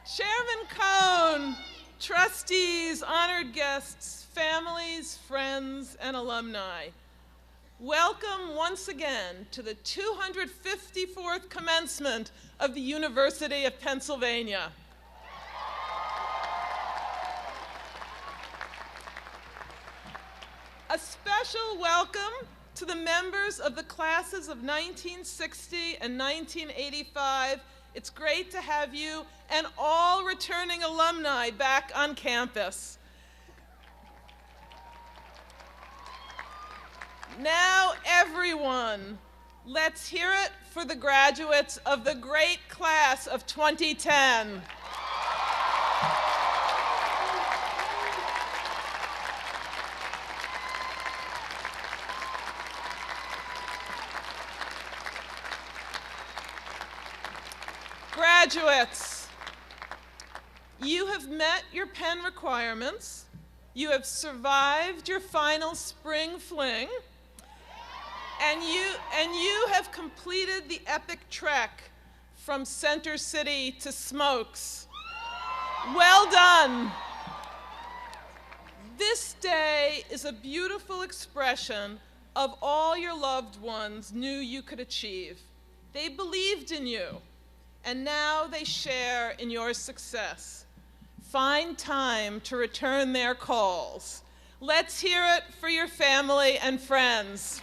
Chairman Cohn, trustees, honored guests, families, friends, and alumni, welcome once again to the 254th commencement of the University of Pennsylvania. A special welcome to the members of the classes of 1960 and 1985. It's great to have you and all returning alumni back on campus. Now, everyone, let's hear it for the graduates of the great class of 2010. Graduates, you have met your Penn requirements, you have survived your final spring fling, and you have completed the epic trek from Center City to Smokes. Well done. This day is a beautiful expression of all your loved ones knew you could achieve. They believed in you, and now they share in your success. Find time to return their calls. Let's hear it for your family and friends.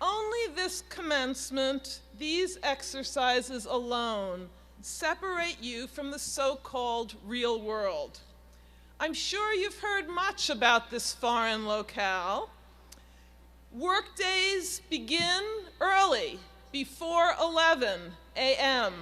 Only this commencement, these exercises alone, separate you from the so-called real world. I'm sure you've heard much about this foreign locale. Workdays begin early, before 11 a.m.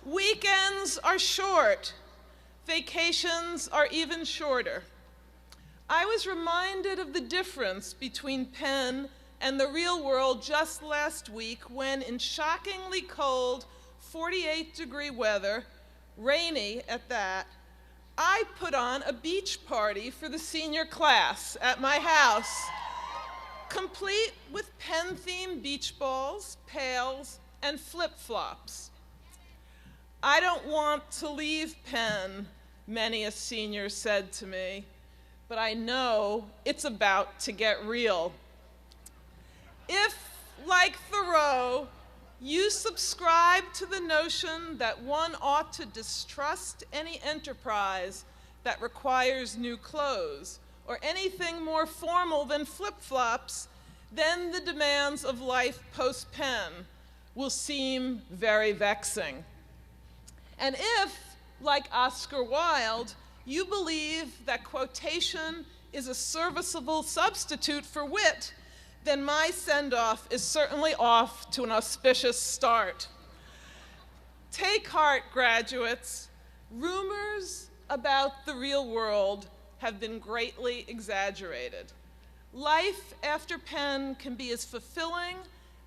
Weekends are short. Vacations are even shorter. I was reminded of the difference between Penn and the real world just last week when, in shockingly cold, 48-degree weather, rainy at that, I put on a beach party for the senior class at my house, complete with Penn-themed beach balls, pails, and flip-flops. I don't want to leave Penn, many a senior said to me, but I know it's about to get real. If, like Thoreau, you subscribe to the notion that one ought to distrust any enterprise that requires new clothes or anything more formal than flip-flops, then the demands of life post-Penn will seem very vexing. And if, like Oscar Wilde, you believe that quotation is a serviceable substitute for wit, then my send-off is certainly off to an auspicious start. Take heart, graduates. Rumors about the real world have been greatly exaggerated. Life after Penn can be as fulfilling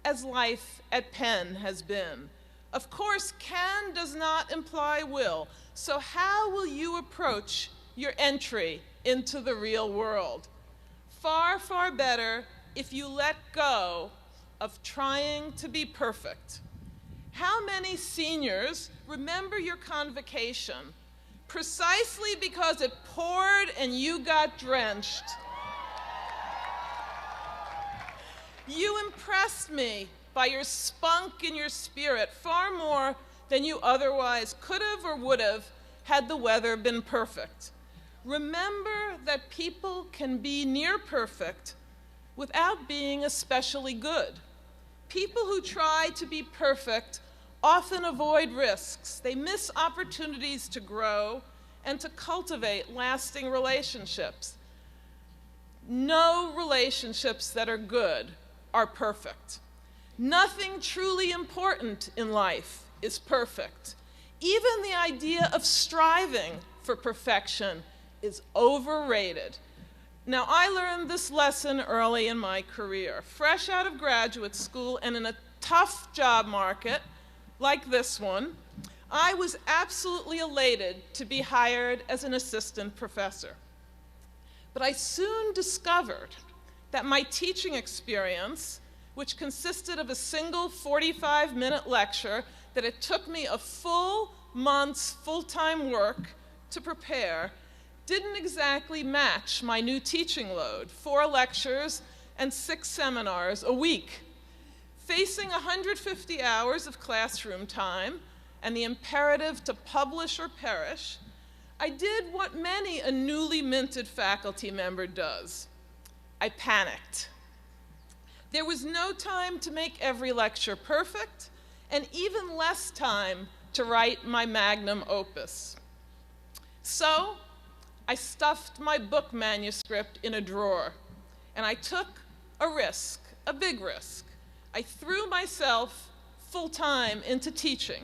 as life at Penn has been. Of course, can does not imply will, so how will you approach your entry into the real world? Far, far better if you let go of trying to be perfect. How many seniors remember your convocation precisely because it poured and you got drenched? You impressed me by your spunk and your spirit far more than you otherwise could have or would have had the weather been perfect. Remember that people can be near perfect without being especially good. People who try to be perfect often avoid risks. They miss opportunities to grow and to cultivate lasting relationships. No relationships that are good are perfect. Nothing truly important in life is perfect. Even the idea of striving for perfection is overrated. Now, I learned this lesson early in my career. Fresh out of graduate school and in a tough job market like this one, I was absolutely elated to be hired as an assistant professor. But I soon discovered that my teaching experience, which consisted of a single 45-minute lecture that it took me a full month's full-time work to prepare, didn't exactly match my new teaching load, 4 lectures and 6 seminars a week. Facing 150 hours of classroom time and the imperative to publish or perish, I did what many a newly minted faculty member does. I panicked. There was no time to make every lecture perfect, and even less time to write my magnum opus. So, I stuffed my book manuscript in a drawer, and I took a risk, a big risk. I threw myself full-time into teaching,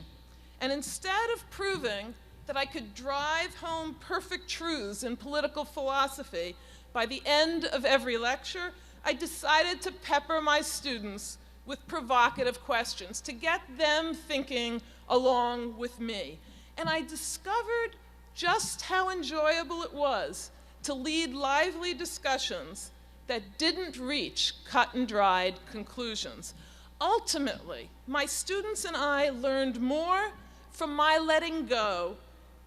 and instead of proving that I could drive home perfect truths in political philosophy by the end of every lecture, I decided to pepper my students with provocative questions to get them thinking along with me. And I discovered just how enjoyable it was to lead lively discussions that didn't reach cut and dried conclusions. Ultimately, my students and I learned more from my letting go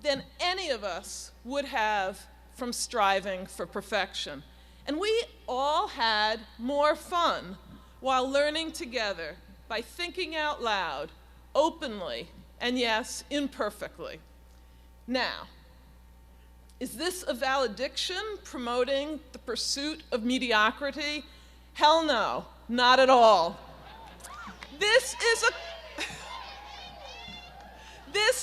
than any of us would have from striving for perfection. And we all had more fun while learning together by thinking out loud, openly, and yes, imperfectly. Now, is this a valediction promoting the pursuit of mediocrity? Hell no, not at all. This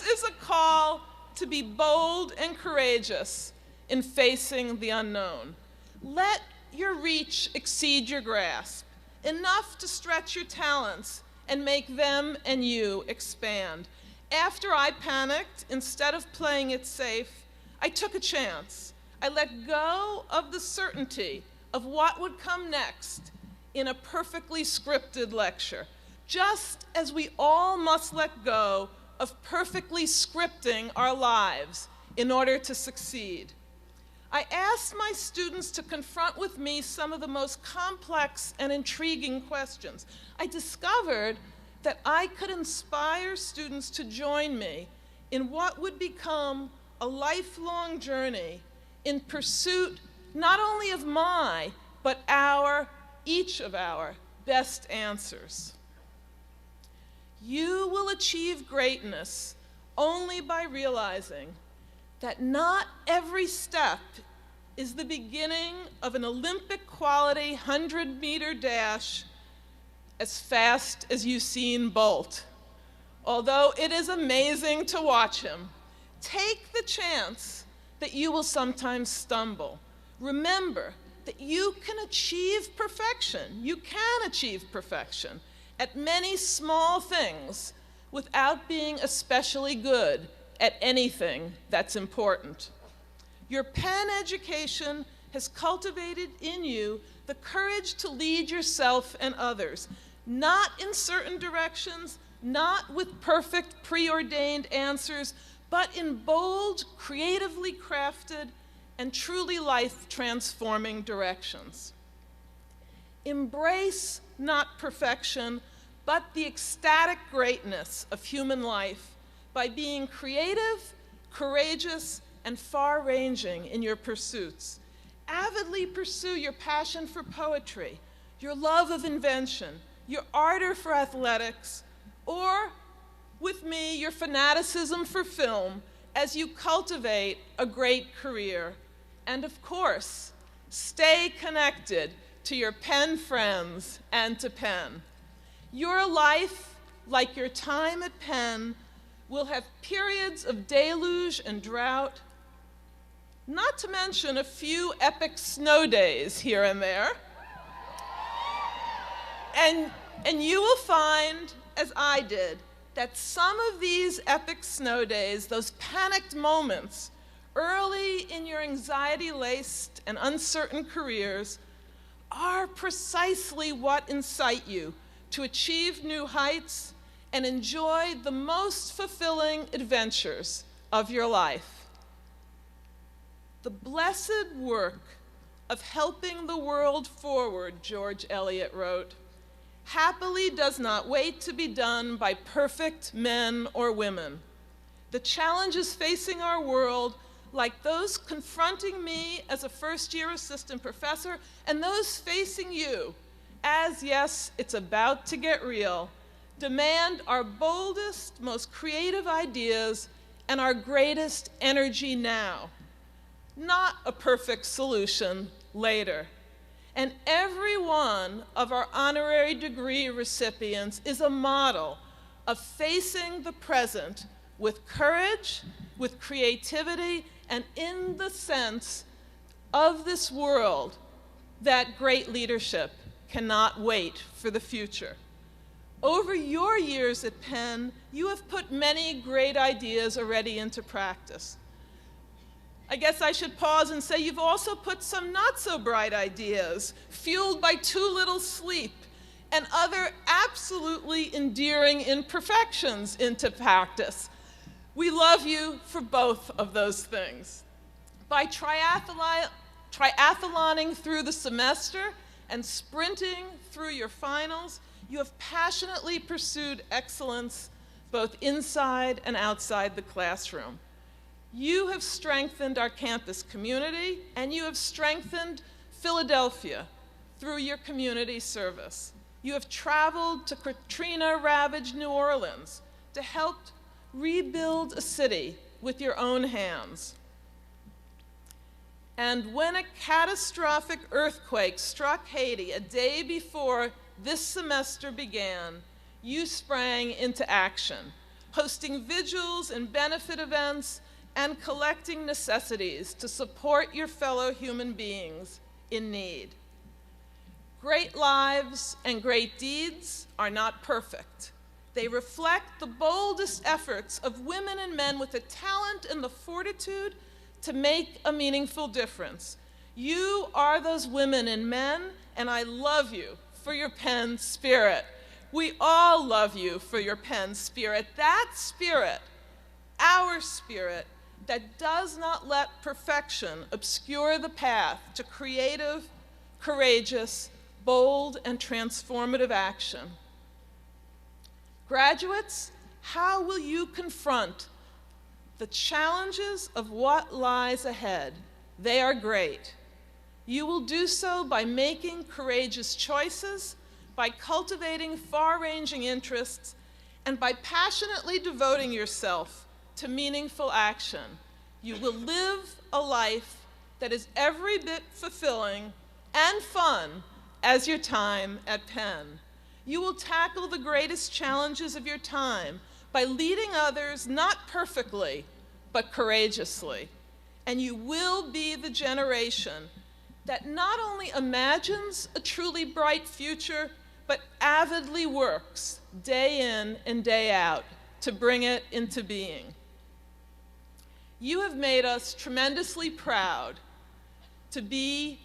is a call to be bold and courageous in facing the unknown. Let your reach exceed your grasp, enough to stretch your talents and make them and you expand. After I panicked, instead of playing it safe, I took a chance. I let go of the certainty of what would come next in a perfectly scripted lecture, just as we all must let go of perfectly scripting our lives in order to succeed. I asked my students to confront with me some of the most complex and intriguing questions. I discovered that I could inspire students to join me in what would become a lifelong journey in pursuit not only of my, but each of our best answers. You will achieve greatness only by realizing that not every step is the beginning of an Olympic-quality 100-meter dash as fast as Usain Bolt. Although it is amazing to watch him, take the chance that you will sometimes stumble. Remember that you can achieve perfection. You can achieve perfection at many small things without being especially good at anything that's important. Your Penn education has cultivated in you the courage to lead yourself and others, not in certain directions, not with perfect preordained answers, but in bold, creatively crafted, and truly life-transforming directions. Embrace not perfection, but the ecstatic greatness of human life by being creative, courageous, and far-ranging in your pursuits. Avidly pursue your passion for poetry, your love of invention, your ardor for athletics, or, with me, your fanaticism for film as you cultivate a great career. And of course, stay connected to your Penn friends and to Penn. Your life, like your time at Penn, will have periods of deluge and drought, not to mention a few epic snow days here and there. And you will find, as I did, that some of these epic snow days, those panicked moments, early in your anxiety-laced and uncertain careers, are precisely what incite you to achieve new heights and enjoy the most fulfilling adventures of your life. The blessed work of helping the world forward, George Eliot wrote, happily does not wait to be done by perfect men or women. The challenges facing our world, like those confronting me as a first-year assistant professor, and those facing you, as yes, it's about to get real, demand our boldest, most creative ideas and our greatest energy now, not a perfect solution later. And every one of our honorary degree recipients is a model of facing the present with courage, with creativity, and in the sense of this world that great leadership cannot wait for the future. Over your years at Penn, you have put many great ideas already into practice. I guess I should pause and say you've also put some not so bright ideas, fueled by too little sleep, and other absolutely endearing imperfections into practice. We love you for both of those things. By triathloning through the semester and sprinting through your finals, you have passionately pursued excellence both inside and outside the classroom. You have strengthened our campus community, and you have strengthened Philadelphia through your community service. You have traveled to Katrina-ravaged New Orleans to help rebuild a city with your own hands. And when a catastrophic earthquake struck Haiti a day before this semester began, you sprang into action, hosting vigils and benefit events and collecting necessities to support your fellow human beings in need. Great lives and great deeds are not perfect. They reflect the boldest efforts of women and men with the talent and the fortitude to make a meaningful difference. You are those women and men, and I love you for your Penn spirit. We all love you for your Penn spirit. That spirit, our spirit, that does not let perfection obscure the path to creative, courageous, bold, and transformative action. Graduates, how will you confront the challenges of what lies ahead? They are great. You will do so by making courageous choices, by cultivating far-ranging interests, and by passionately devoting yourself to meaningful action. You will live a life that is every bit fulfilling and fun as your time at Penn. You will tackle the greatest challenges of your time by leading others not perfectly, but courageously. And you will be the generation that not only imagines a truly bright future, but avidly works day in and day out to bring it into being. You have made us tremendously proud to be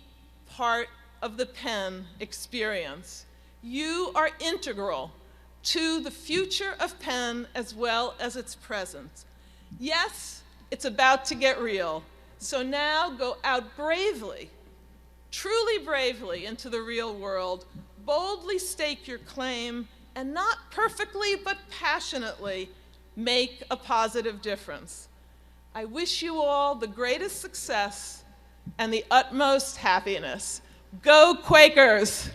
part of the Penn experience. You are integral to the future of Penn as well as its present. Yes, it's about to get real. So now go out bravely, truly bravely into the real world, boldly stake your claim, and not perfectly but passionately make a positive difference. I wish you all the greatest success and the utmost happiness. Go Quakers!